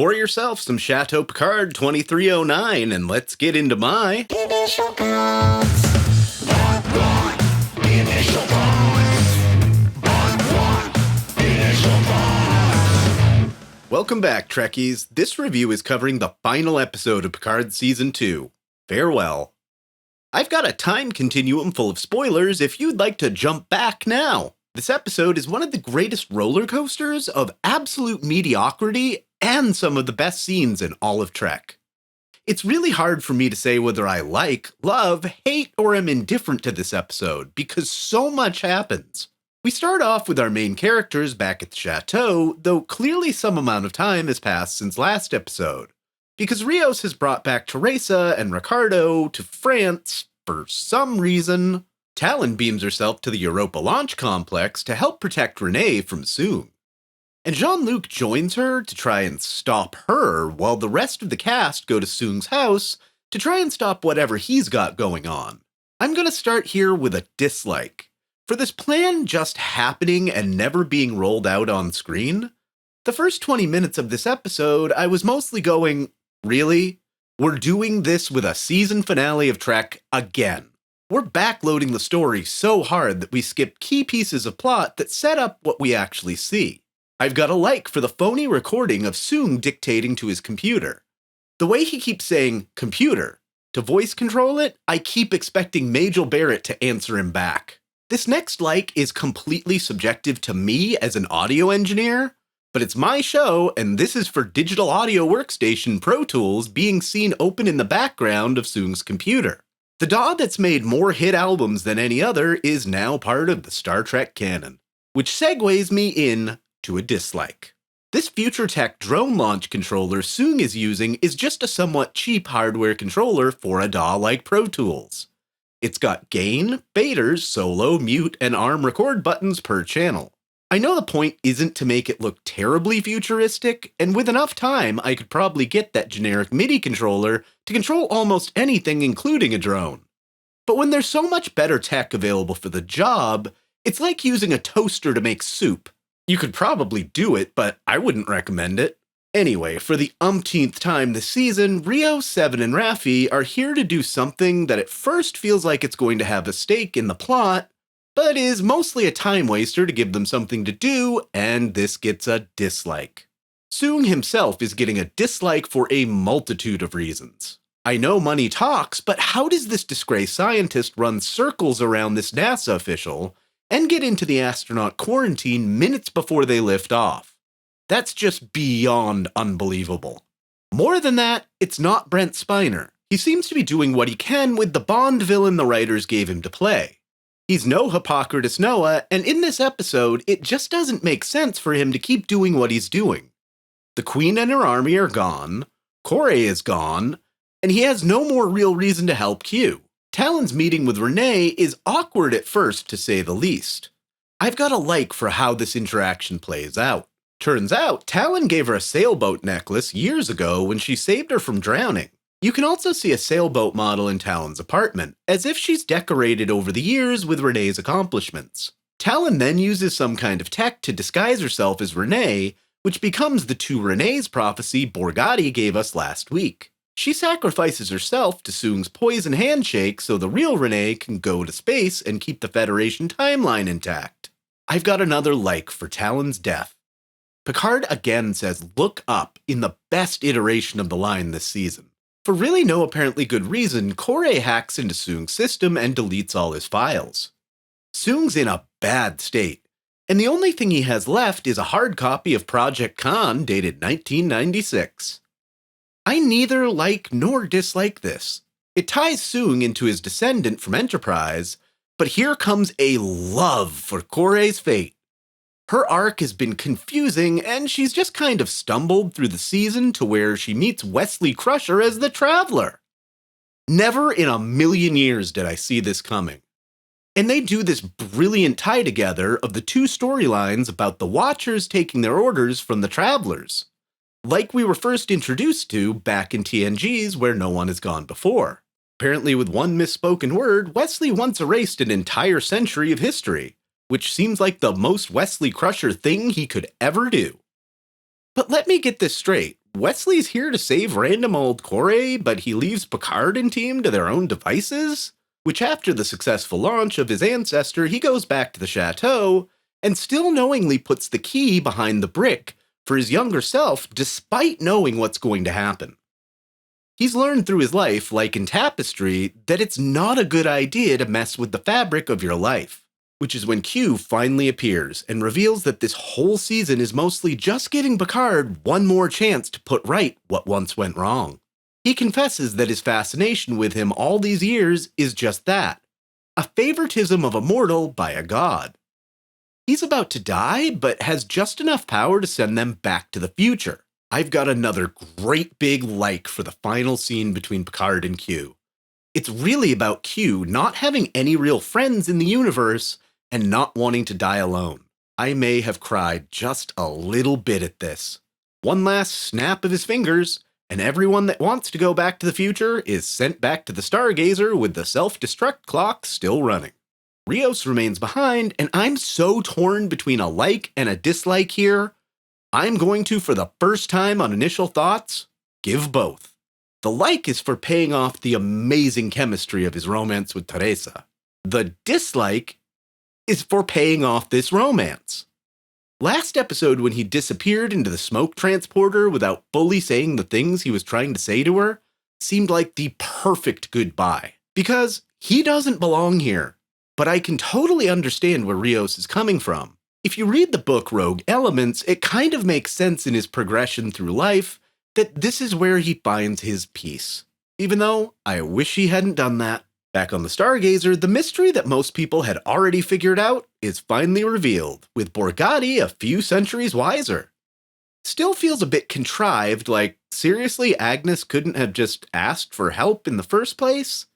pour yourself some Chateau Picard 2309 and let's get into my initial thoughts. Initial thoughts. Initial thoughts. Welcome back, Trekkies. This review is covering the final episode of Picard Season 2. Farewell. I've got a time continuum full of spoilers if you'd like to jump back now. This episode is one of the greatest roller coasters of absolute mediocrity and some of the best scenes in all of Trek. It's really hard for me to say whether I like, love, hate, or am indifferent to this episode because so much happens. We start off with our main characters back at the chateau, though clearly some amount of time has passed since last episode, because Rios has brought back Teresa and Ricardo to France for some reason. Talon beams herself to the Europa launch complex to help protect Renee from Soong. And Jean-Luc joins her to try and stop her while the rest of the cast go to Soong's house to try and stop whatever he's got going on. I'm going to start here with a dislike. For this plan just happening and never being rolled out on screen, the first 20 minutes of this episode, I was mostly going, really? We're doing this with a season finale of Trek again. We're backloading the story so hard that we skip key pieces of plot that set up what we actually see. I've got a like for the phony recording of Soong dictating to his computer. The way he keeps saying, computer, to voice control it, I keep expecting Majel Barrett to answer him back. This next like is completely subjective to me as an audio engineer, but it's my show, and this is for Digital Audio Workstation Pro Tools being seen open in the background of Soong's computer. The DAW that's made more hit albums than any other is now part of the Star Trek canon, which segues me in to a dislike. This future tech drone launch controller Soong is using is just a somewhat cheap hardware controller for a DAW like Pro Tools. It's got gain, faders, solo, mute, and arm record buttons per channel. I know the point isn't to make it look terribly futuristic, and with enough time, I could probably get that generic MIDI controller to control almost anything, including a drone. But when there's so much better tech available for the job, it's like using a toaster to make soup. You could probably do it, but I wouldn't recommend it. Anyway, for the umpteenth time this season, Rio, Seven, and Raffi are here to do something that at first feels like it's going to have a stake in the plot, but is mostly a time waster to give them something to do, and this gets a dislike. Soong himself is getting a dislike for a multitude of reasons. I know money talks, but how does this disgraced scientist run circles around this NASA official and get into the astronaut quarantine minutes before they lift off? That's just beyond unbelievable. More than that, it's not Brent Spiner. He seems to be doing what he can with the Bond villain the writers gave him to play. He's no Hippocrates Noah, and in this episode, it just doesn't make sense for him to keep doing what he's doing. The Queen and her army are gone, Kore is gone, and he has no more real reason to help Q. Talon's meeting with Renee is awkward at first, to say the least. I've got a like for how this interaction plays out. Turns out, Talon gave her a sailboat necklace years ago when she saved her from drowning. You can also see a sailboat model in Talon's apartment, as if she's decorated over the years with Renee's accomplishments. Talon then uses some kind of tech to disguise herself as Renee, which becomes the To Renee's prophecy Borgatti gave us last week. She sacrifices herself to Soong's poison handshake so the real Renee can go to space and keep the Federation timeline intact. I've got another like for Talon's death. Picard again says "look up" in the best iteration of the line this season. For really no apparently good reason, Kore hacks into Soong's system and deletes all his files. Soong's in a bad state, and the only thing he has left is a hard copy of Project Khan dated 1996. I neither like nor dislike this. It ties Soong into his descendant from Enterprise, but here comes a love for Kore's fate. Her arc has been confusing, and she's just kind of stumbled through the season to where she meets Wesley Crusher as the Traveler. Never in a million years did I see this coming. And they do this brilliant tie together of the two storylines about the Watchers taking their orders from the Travelers, like we were first introduced to back in TNG's Where No One Has Gone Before. Apparently with one misspoken word, Wesley once erased an entire century of history, which seems like the most Wesley Crusher thing he could ever do. But let me get this straight. Wesley's here to save random old Corey, but he leaves Picard and team to their own devices? Which after the successful launch of his ancestor, he goes back to the chateau and still knowingly puts the key behind the brick for his younger self despite knowing what's going to happen. He's learned through his life, like in Tapestry, that it's not a good idea to mess with the fabric of your life, which is when Q finally appears and reveals that this whole season is mostly just giving Picard one more chance to put right what once went wrong. He confesses that his fascination with him all these years is just that, a favoritism of a mortal by a god. He's about to die, but has just enough power to send them back to the future. I've got another great big like for the final scene between Picard and Q. It's really about Q not having any real friends in the universe and not wanting to die alone. I may have cried just a little bit at this. One last snap of his fingers, and everyone that wants to go back to the future is sent back to the Stargazer with the self-destruct clock still running. Rios remains behind, and I'm so torn between a like and a dislike here. I'm going to, for the first time on Initial Thoughts, give both. The like is for paying off the amazing chemistry of his romance with Teresa. The dislike is for paying off this romance. Last episode, when he disappeared into the smoke transporter without fully saying the things he was trying to say to her, seemed like the perfect goodbye, because he doesn't belong here. But I can totally understand where Rios is coming from. If you read the book Rogue Elements, it kind of makes sense in his progression through life that this is where he finds his peace. Even though I wish he hadn't done that. Back on the Stargazer, the mystery that most people had already figured out is finally revealed, with Borgatti a few centuries wiser. Still feels a bit contrived, like, seriously, Agnes couldn't have just asked for help in the first place?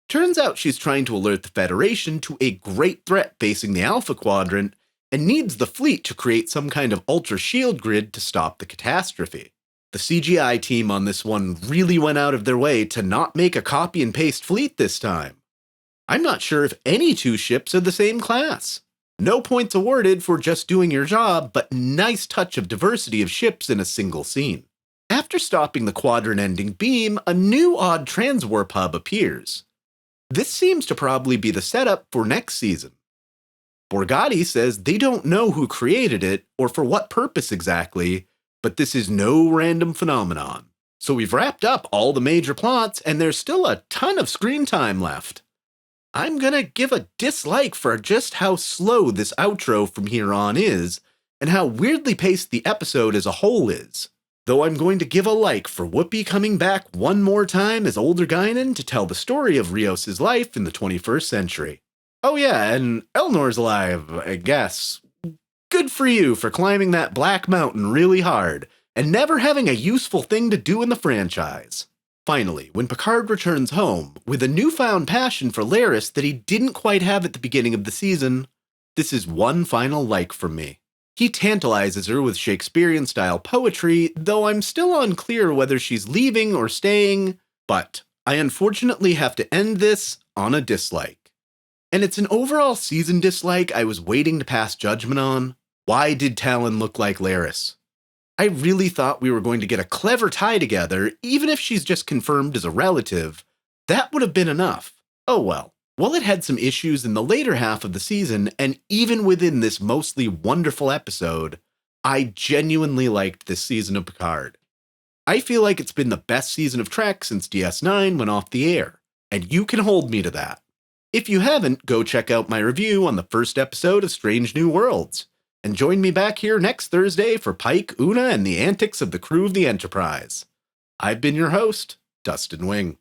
Turns out she's trying to alert the Federation to a great threat facing the Alpha Quadrant, and needs the fleet to create some kind of ultra-shield grid to stop the catastrophe. The CGI team on this one really went out of their way to not make a copy-and-paste fleet this time. I'm not sure if any two ships are the same class. No points awarded for just doing your job, but nice touch of diversity of ships in a single scene. After stopping the quadrant-ending beam, a new odd transwarp hub appears. This seems to probably be the setup for next season. Borgatti says they don't know who created it or for what purpose exactly, but this is no random phenomenon. So we've wrapped up all the major plots and there's still a ton of screen time left. I'm gonna give a dislike for just how slow this outro from here on is and how weirdly paced the episode as a whole is. Though I'm going to give a like for Whoopi coming back one more time as older Guinan to tell the story of Rios' life in the 21st century. Oh yeah, and Elnor's alive, I guess. Good for you for climbing that black mountain really hard, and never having a useful thing to do in the franchise. Finally, when Picard returns home, with a newfound passion for Laris that he didn't quite have at the beginning of the season, this is one final like from me. He tantalizes her with Shakespearean-style poetry, though I'm still unclear whether she's leaving or staying, but I unfortunately have to end this on a dislike. And it's an overall season dislike I was waiting to pass judgment on. Why did Talon look like Laris? I really thought we were going to get a clever tie together, even if she's just confirmed as a relative. That would have been enough. Oh well. While it had some issues in the later half of the season, and even within this mostly wonderful episode, I genuinely liked this season of Picard. I feel like it's been the best season of Trek since DS9 went off the air, and you can hold me to that. If you haven't, go check out my review on the first episode of Strange New Worlds, and join me back here next Thursday for Pike, Una, and the antics of the crew of the Enterprise. I've been your host, Dustin Wing.